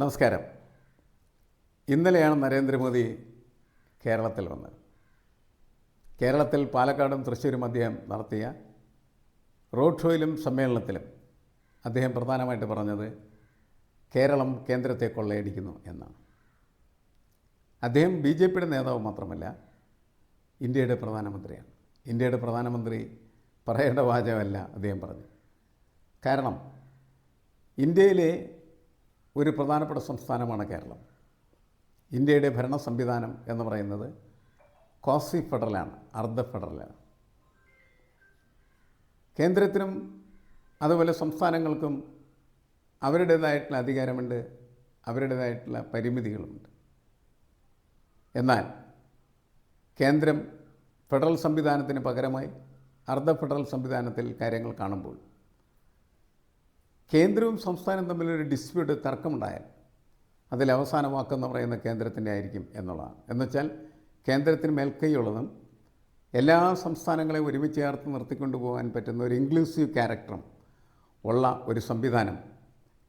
നമസ്കാരം. ഇന്നലെയാണ് നരേന്ദ്രമോദി കേരളത്തിൽ വന്നത്. കേരളത്തിൽ പാലക്കാടും തൃശ്ശൂരും അദ്ദേഹം നടത്തിയ റോഡ് ഷോയിലും സമ്മേളനത്തിലും അദ്ദേഹം പ്രധാനമായിട്ട് പറഞ്ഞത് കേരളം കേന്ദ്രത്തെ കൊള്ളയടിക്കുന്നു എന്നാണ്. അദ്ദേഹം BJPയുടെ നേതാവ് മാത്രമല്ല, ഇന്ത്യയുടെ പ്രധാനമന്ത്രിയാണ്. ഇന്ത്യയുടെ പ്രധാനമന്ത്രി പറയേണ്ട വാചകമല്ല അദ്ദേഹം പറഞ്ഞു. കാരണം ഇന്ത്യയിലെ ഒരു പ്രധാനപ്പെട്ട സംസ്ഥാനമാണ് കേരളം. ഇന്ത്യയുടെ ഭരണ സംവിധാനം എന്ന് പറയുന്നത് ക്വാസി ഫെഡറലാണ്, അർദ്ധ ഫെഡറലാണ്. കേന്ദ്രത്തിനും അതുപോലെ സംസ്ഥാനങ്ങൾക്കും അവരുടേതായിട്ടുള്ള അധികാരമുണ്ട്, അവരുടേതായിട്ടുള്ള പരിമിതികളുമുണ്ട്. എന്നാൽ കേന്ദ്രം ഫെഡറൽ സംവിധാനത്തിന് പകരമായി അർദ്ധ ഫെഡറൽ സംവിധാനത്തിൽ കാര്യങ്ങൾ കാണുമ്പോൾ കേന്ദ്രവും സംസ്ഥാനവും തമ്മിലൊരു ഡിസ്പ്യൂട്ട്, തർക്കമുണ്ടായാൽ അതിൽ അവസാന വാക്കെന്ന് പറയുന്ന കേന്ദ്രത്തിൻ്റെ ആയിരിക്കും എന്നുള്ളതാണ്. എന്നുവെച്ചാൽ കേന്ദ്രത്തിന് മേൽക്കൈയുള്ളതും എല്ലാ സംസ്ഥാനങ്ങളെയും ഒരുമിച്ച് ചേർത്ത് നിർത്തിക്കൊണ്ടു പോകാൻ പറ്റുന്ന ഒരു ഇൻക്ലൂസീവ് ക്യാരക്ടറും ഉള്ള ഒരു സംവിധാനം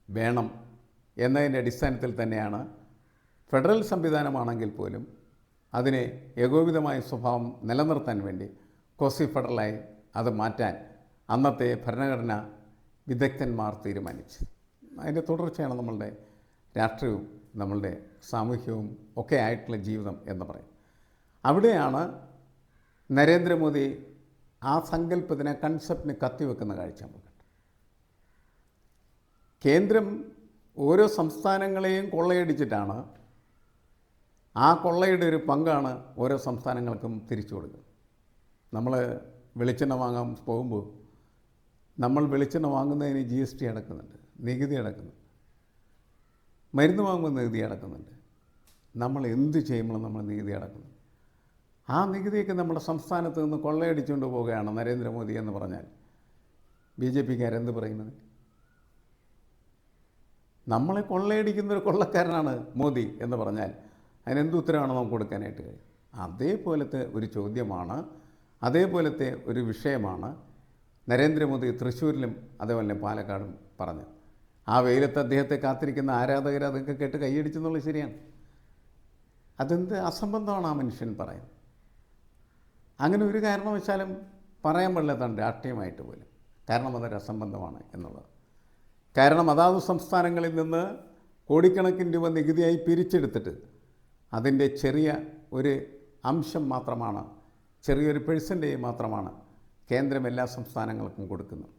വേണം എന്നതിൻ്റെ അടിസ്ഥാനത്തിൽ തന്നെയാണ് ഫെഡറൽ സംവിധാനമാണെങ്കിൽ പോലും അതിനെ ഏകോപിതമായ സ്വഭാവം നിലനിർത്താൻ വേണ്ടി ക്വാസി ഫെഡറലായി അത് മാറ്റാൻ അന്നത്തെ ഭരണഘടനാ വിദഗ്ധന്മാർ തീരുമാനിച്ചു. അതിൻ്റെ തുടർച്ചയാണ് നമ്മളുടെ രാഷ്ട്രീയവും നമ്മളുടെ സാമൂഹ്യവും ഒക്കെ ആയിട്ടുള്ള ജീവിതം എന്ന് പറയും. അവിടെയാണ് നരേന്ദ്രമോദി ആ സങ്കല്പത്തിന്, കൺസെപ്റ്റിന് കത്തിവെക്കുന്ന കാഴ്ച നമുക്ക്. കേന്ദ്രം ഓരോ സംസ്ഥാനങ്ങളെയും കൊള്ളയടിച്ചിട്ടാണ് ആ കൊള്ളയുടെ ഒരു പങ്കാണ് ഓരോ സംസ്ഥാനങ്ങൾക്കും തിരിച്ചു കൊടുക്കുന്നത്. നമ്മൾ വെളിച്ചെണ്ണ വാങ്ങാൻ പോകുമ്പോൾ നമ്മൾ വെളിച്ചെണ്ണ വാങ്ങുന്നതിന് GST അടക്കുന്നുണ്ട്, നികുതി അടക്കുന്നുണ്ട്. മരുന്ന് വാങ്ങുമ്പോൾ നികുതി അടക്കുന്നുണ്ട്. നമ്മൾ എന്ത് ചെയ്യുമ്പോഴും നമ്മൾ നികുതി അടക്കുന്നുണ്ട്. ആ നികുതിയൊക്കെ നമ്മുടെ സംസ്ഥാനത്ത് നിന്ന് കൊള്ളയടിച്ചുകൊണ്ട് പോവുകയാണ് നരേന്ദ്രമോദി എന്ന് പറഞ്ഞാൽ BJPക്കാരെന്ത് പറയുന്നത്? നമ്മളെ കൊള്ളയടിക്കുന്നൊരു കൊള്ളക്കാരനാണ് മോദി എന്ന് പറഞ്ഞാൽ അതിനെന്ത് ഉത്തരവാണ് നമുക്ക് കൊടുക്കാനായിട്ട് കഴിയും? അതേപോലത്തെ ഒരു ചോദ്യമാണ്, അതേപോലത്തെ ഒരു വിഷയമാണ് നരേന്ദ്രമോദി തൃശ്ശൂരിലും അതേപോലെ പാലക്കാടും പറഞ്ഞു. ആ വെയിലത്ത് അദ്ദേഹത്തെ കാത്തിരിക്കുന്ന ആരാധകർ അതൊക്കെ കേട്ട് കൈയടിച്ചെന്നുള്ളത് ശരിയാണ്. അതെന്ത് അസംബന്ധമാണ് ആ മനുഷ്യൻ പറയുന്നത്? അങ്ങനെ ഒരു കാരണവശാലും പറയാൻ പാടില്ലാത്തതാണ് രാഷ്ട്രീയമായിട്ട് പോലും. കാരണം അതൊരു അസംബന്ധമാണ് എന്നുള്ളത്. കാരണം അതാത് സംസ്ഥാനങ്ങളിൽ നിന്ന് കോടിക്കണക്കിന് രൂപ നികുതിയായി പിരിച്ചെടുത്തിട്ട് അതിൻ്റെ ചെറിയ ഒരു അംശം മാത്രമാണ്, ചെറിയൊരു പെർസെൻറ്റേജ് മാത്രമാണ് കേന്ദ്രം എല്ലാ സംസ്ഥാനങ്ങൾക്കും കൊടുക്കുന്നത്.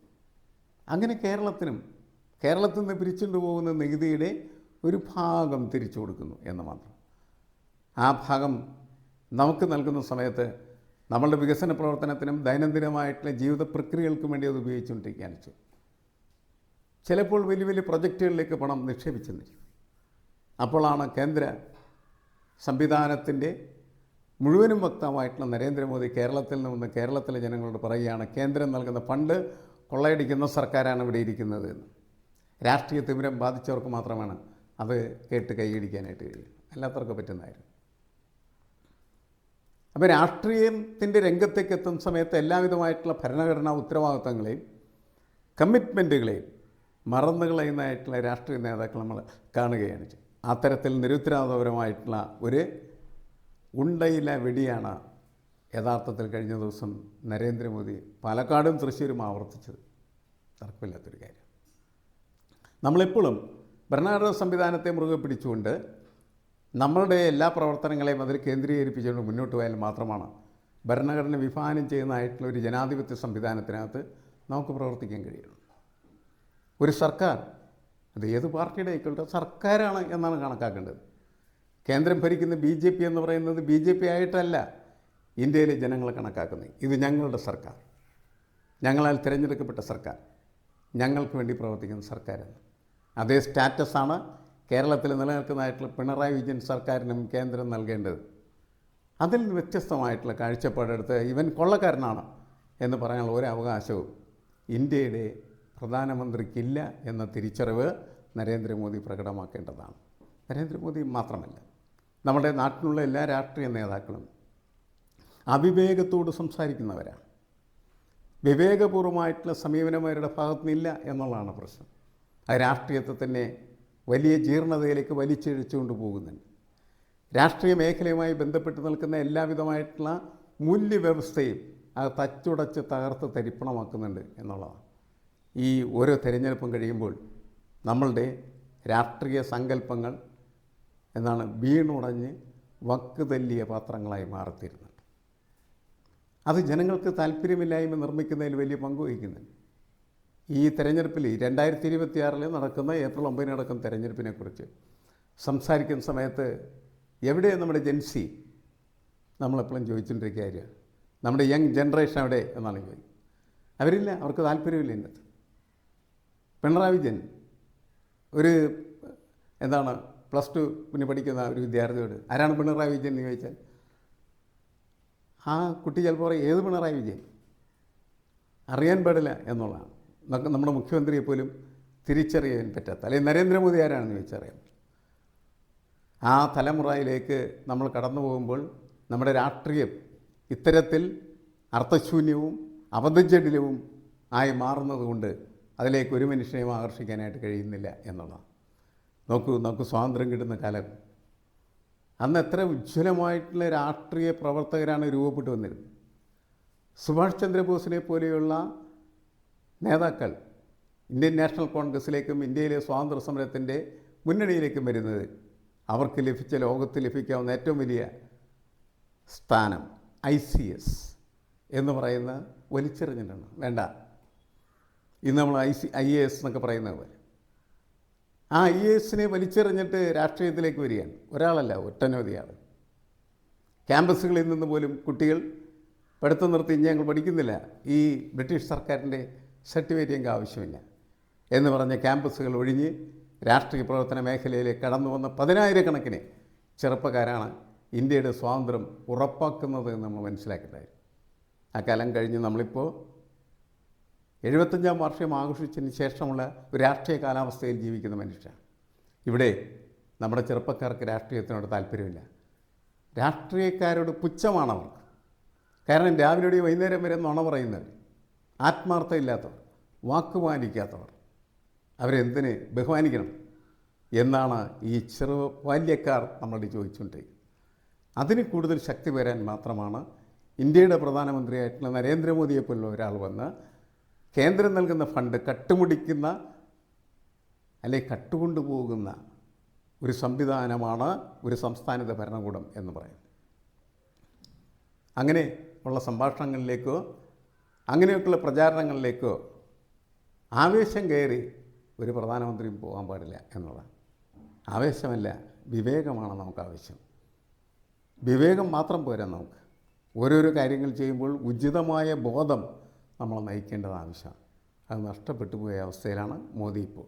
അങ്ങനെ കേരളത്തിൽ നിന്ന് പിരിച്ചുകൊണ്ട് പോകുന്ന നികുതിയുടെ ഒരു ഭാഗം തിരിച്ചു കൊടുക്കുന്നു എന്ന് മാത്രം. ആ ഭാഗം നമുക്ക് നൽകുന്ന സമയത്ത് നമ്മളുടെ വികസന പ്രവർത്തനത്തിനും ദൈനംദിനമായിട്ടുള്ള ജീവിത പ്രക്രിയകൾക്കും വേണ്ടി അത് ഉപയോഗിച്ചുകൊണ്ടിരിക്കുകയാണ് ചെയ്യും. ചിലപ്പോൾ വലിയ വലിയ പ്രൊജക്റ്റുകളിലേക്ക് പണം നിക്ഷേപിച്ചെന്നിരിക്കും. അപ്പോഴാണ് കേന്ദ്ര സംവിധാനത്തിൻ്റെ മുഴുവനും വക്താവായിട്ടുള്ള നരേന്ദ്രമോദി കേരളത്തിൽ നിന്ന് കേരളത്തിലെ ജനങ്ങളോട് പറയുകയാണ്, കേന്ദ്രം നൽകുന്ന ഫണ്ട് കൊള്ളയടിക്കുന്ന സർക്കാരാണ് ഇവിടെ ഇരിക്കുന്നത് എന്ന്. രാഷ്ട്രീയ തിമിരം ബാധിച്ചവർക്ക് മാത്രമാണ് അത് കേട്ട് കൈയടിക്കാനായിട്ട് കഴിയും, അല്ലാത്തവർക്ക് പറ്റുന്നതായിരുന്നു. അപ്പോൾ രാഷ്ട്രീയത്തിൻ്റെ രംഗത്തേക്ക് എത്തുന്ന സമയത്ത് എല്ലാവിധമായിട്ടുള്ള ഭരണഘടനാ ഉത്തരവാദിത്തങ്ങളെയും കമ്മിറ്റ്മെൻറ്റുകളെയും മറന്നു കളയുന്നതായിട്ടുള്ള രാഷ്ട്രീയ നേതാക്കൾ നമ്മൾ കാണുകയാണ് ചെയ്യുന്നത്. അത്തരത്തിൽ നിരുത്തരവാദപരമായിട്ടുള്ള ഒരു ഉണ്ടയിലെ വെടിയാണ് യഥാർത്ഥത്തിൽ കഴിഞ്ഞ ദിവസം നരേന്ദ്രമോദി പാലക്കാടും തൃശ്ശൂരും ആവർത്തിച്ചത്. തർക്കമില്ലാത്തൊരു കാര്യം. നമ്മളെപ്പോഴും ഭരണഘടനാ സംവിധാനത്തെ മുറുകെ പിടിച്ചുകൊണ്ട് നമ്മളുടെ എല്ലാ പ്രവർത്തനങ്ങളെയും അതിൽ കേന്ദ്രീകരിപ്പിച്ചുകൊണ്ട് മുന്നോട്ട് പോയാൽ മാത്രമാണ് ഭരണഘടന വിഭാവനം ചെയ്യുന്നതായിട്ടുള്ള ഒരു ജനാധിപത്യ സംവിധാനത്തിനകത്ത് നമുക്ക് പ്രവർത്തിക്കാൻ കഴിയുള്ളൂ. ഒരു സർക്കാർ, അത് ഏത് പാർട്ടിയുടെ ആയിക്കോട്ടെ, സർക്കാരാണ് എന്നാണ് കണക്കാക്കേണ്ടത്. കേന്ദ്രം ഭരിക്കുന്ന BJP എന്ന് പറയുന്നത് BJP ആയിട്ടല്ല ഇന്ത്യയിലെ ജനങ്ങൾ കണക്കാക്കുന്നത്. ഇത് ഞങ്ങളുടെ സർക്കാർ, ഞങ്ങളാൽ തിരഞ്ഞെടുക്കപ്പെട്ട സർക്കാർ, ഞങ്ങൾക്ക് വേണ്ടി പ്രവർത്തിക്കുന്ന സർക്കാരെന്ന്. അതേ സ്റ്റാറ്റസാണ് കേരളത്തിൽ നിലനിൽക്കുന്നതായിട്ടുള്ള പിണറായി വിജയൻ സർക്കാരിനും കേന്ദ്രം നൽകേണ്ടത്. അതിൽ നിന്ന് വ്യത്യസ്തമായിട്ടുള്ള കാഴ്ചപ്പാടെടുത്ത് ഇവൻ കൊള്ളക്കാരനാണ് എന്ന് പറയാനുള്ള ഒരു അവകാശവും ഇന്ത്യയുടെ പ്രധാനമന്ത്രിക്കില്ല എന്ന തിരിച്ചറിവ് നരേന്ദ്രമോദി പ്രകടമാക്കേണ്ടതാണ്. നരേന്ദ്രമോദി മാത്രമല്ല, നമ്മുടെ നാട്ടിലുള്ള എല്ലാ രാഷ്ട്രീയ നേതാക്കളും അവിവേകത്തോട് സംസാരിക്കുന്നവരാണ്. വിവേകപൂർവമായിട്ടുള്ള സമീപനം അവരുടെ ഭാഗത്തുനിന്നില്ല എന്നുള്ളതാണ് പ്രശ്നം. അത് രാഷ്ട്രീയത്തെ തന്നെ വലിയ ജീർണതയിലേക്ക് വലിച്ചിഴച്ചുകൊണ്ട് പോകുന്നുണ്ട്. രാഷ്ട്രീയ മേഖലയുമായി ബന്ധപ്പെട്ട് നിൽക്കുന്ന എല്ലാവിധമായിട്ടുള്ള മൂല്യവ്യവസ്ഥയും അത് തച്ചുടച്ച് തകർത്ത് തരിപ്പണമാക്കുന്നുണ്ട് എന്നുള്ളതാണ്. ഈ ഓരോ തിരഞ്ഞെടുപ്പും കഴിയുമ്പോൾ നമ്മളുടെ രാഷ്ട്രീയ സങ്കല്പങ്ങൾ വീണുടഞ്ഞ് വക്ക് തല്ലിയ പാത്രങ്ങളായി മാറിത്തീരുന്നുണ്ട്. അത് ജനങ്ങൾക്ക് താല്പര്യമില്ലായ്മ നിർമ്മിക്കുന്നതിൽ വലിയ പങ്ക് വഹിക്കുന്നുണ്ട്. ഈ തെരഞ്ഞെടുപ്പിൽ 2026 നടക്കുന്ന ഏപ്രിൽ 9 നടക്കുന്ന തെരഞ്ഞെടുപ്പിനെക്കുറിച്ച് സംസാരിക്കുന്ന സമയത്ത് എവിടെയാണ് നമ്മുടെ ജെൻസി? നമ്മളെപ്പോഴും ചോദിച്ചുകൊണ്ടിരിക്കുക കാര്യമാണ്, നമ്മുടെ യങ് ജനറേഷൻ എവിടെ എന്നാണ് ചോദിക്കുന്നത്. അവരില്ല, അവർക്ക് താല്പര്യമില്ല. ഇന്നത്തെ പിണറായി വിജയൻ ഒരു +2 പഠിക്കുന്ന ഒരു വിദ്യാർത്ഥിയോട് ആരാണ് പിണറായി വിജയൻ എന്ന് ചോദിച്ചാൽ ആ കുട്ടി ചിലപ്പോൾ പറയും ഏത് പിണറായി വിജയൻ, അറിയാൻ പാടില്ല എന്നുള്ളതാണ്. നമ്മുടെ മുഖ്യമന്ത്രിയെ പോലും തിരിച്ചറിയാൻ പറ്റാത്ത, അല്ലെങ്കിൽ നരേന്ദ്രമോദി ആരാണെന്ന് ചോദിച്ചറിയാം. ആ തലമുറയിലേക്ക് നമ്മൾ കടന്നു പോകുമ്പോൾ നമ്മുടെ രാഷ്ട്രീയം ഇത്തരത്തിൽ അർത്ഥശൂന്യവും അബദ്ധജടിലവും ആയി മാറുന്നതുകൊണ്ട് അതിലേക്ക് ഒരു മനുഷ്യനെയും ആകർഷിക്കാനായിട്ട് കഴിയുന്നില്ല എന്നുള്ളതാണ്. നോക്കൂ സ്വാതന്ത്ര്യം കിട്ടുന്ന കാലം, അന്ന് എത്ര ഉജ്ജ്വലമായിട്ടുള്ള രാഷ്ട്രീയ പ്രവർത്തകരാണ് രൂപപ്പെട്ടു വന്നിരുന്നത്. സുഭാഷ് ചന്ദ്രബോസിനെ പോലെയുള്ള നേതാക്കൾ ഇന്ത്യൻ നാഷണൽ കോൺഗ്രസ്സിലേക്കും ഇന്ത്യയിലെ സ്വാതന്ത്ര്യ സമരത്തിൻ്റെ മുന്നണിയിലേക്കും വരുന്നത് അവർക്ക് ലഭിച്ച, ലോകത്ത് ലഭിക്കാവുന്ന ഏറ്റവും വലിയ സ്ഥാനം ICS എന്ന് പറയുന്ന വലിച്ചെറിഞ്ഞിട്ടാണ്. വേണ്ട, ഇന്ന് നമ്മൾ IAS എന്നൊക്കെ പറയുന്നത് പോലെ ആ IASനെ വലിച്ചെറിഞ്ഞിട്ട് രാഷ്ട്രീയത്തിലേക്ക് വരികയാണ്. ഒരാളല്ല, ഒട്ടനവധി ആൾ. ക്യാമ്പസുകളിൽ നിന്ന് പോലും കുട്ടികൾ പഠിത്തം നിർത്തി ഇനി ഞങ്ങൾ പഠിക്കുന്നില്ല, ഈ ബ്രിട്ടീഷ് സർക്കാരിൻ്റെ സർട്ടിഫിക്കറ്റ് ഞങ്ങൾക്ക് ആവശ്യമില്ല എന്ന് പറഞ്ഞ ക്യാമ്പസുകൾ ഒഴിഞ്ഞ് രാഷ്ട്രീയ പ്രവർത്തന മേഖലയിലേക്ക് കടന്നു വന്ന 10,000-കണക്കിന് ചെറുപ്പക്കാരാണ് ഇന്ത്യയുടെ സ്വാതന്ത്ര്യം ഉറപ്പാക്കുന്നത് എന്ന് നമ്മൾ മനസ്സിലാക്കിയിട്ടായിരുന്നു. ആ കാലം കഴിഞ്ഞ് നമ്മളിപ്പോൾ 75ാം വാർഷികം ആഘോഷിച്ചതിന് ശേഷമുള്ള ഒരു രാഷ്ട്രീയ കാലാവസ്ഥയിൽ ജീവിക്കുന്ന മനുഷ്യരാണ്. ഇവിടെ നമ്മുടെ ചെറുപ്പക്കാർക്ക് രാഷ്ട്രീയത്തിനോട് താല്പര്യമില്ല. രാഷ്ട്രീയക്കാരോട് പുച്ഛമാണവർക്ക്. കാരണം രാവിലെ വൈകുന്നേരം വരെ നുണ പറയുന്നവർ, ആത്മാർത്ഥമില്ലാത്തവർ, വാക്കുപാലിക്കാത്തവർ, അവരെന്തിന് ബഹുമാനിക്കണം എന്നാണ് ഈ ബാല്യക്കാർ നമ്മളോട് ചോദിച്ചുകൊണ്ടിരിക്കുന്നത്. അതിന് കൂടുതൽ ശക്തി വരാൻ മാത്രമാണ് ഇന്ത്യയുടെ പ്രധാനമന്ത്രിയായിട്ടുള്ള നരേന്ദ്രമോദിയെപ്പോലുള്ള ഒരാൾ വന്ന് കേന്ദ്രം നൽകുന്ന ഫണ്ട് കട്ടുമുടിക്കുന്ന അല്ലെങ്കിൽ കട്ടുകൊണ്ടുപോകുന്ന ഒരു സംവിധാനമാണ് ഒരു സംസ്ഥാനത്തെ ഭരണകൂടം എന്ന് പറയുന്നത്. അങ്ങനെ ഉള്ള സംഭാഷണങ്ങളിലേക്കോ അങ്ങനെയൊക്കെയുള്ള പ്രചാരണങ്ങളിലേക്കോ ആവേശം കയറി ഒരു പ്രധാനമന്ത്രിയും പോകാൻ പാടില്ല എന്നുള്ളതാണ്. ആവേശമല്ല, വിവേകമാണ് നമുക്ക് ആവശ്യം. വിവേകം മാത്രം പോരാ നമുക്ക്. ഓരോരോ കാര്യങ്ങൾ ചെയ്യുമ്പോൾ ഉചിതമായ ബോധം നമ്മളെ നയിക്കേണ്ടത് ആവശ്യമാണ്. അത് നഷ്ടപ്പെട്ടു പോയ അവസ്ഥയിലാണ് മോദി ഇപ്പോൾ.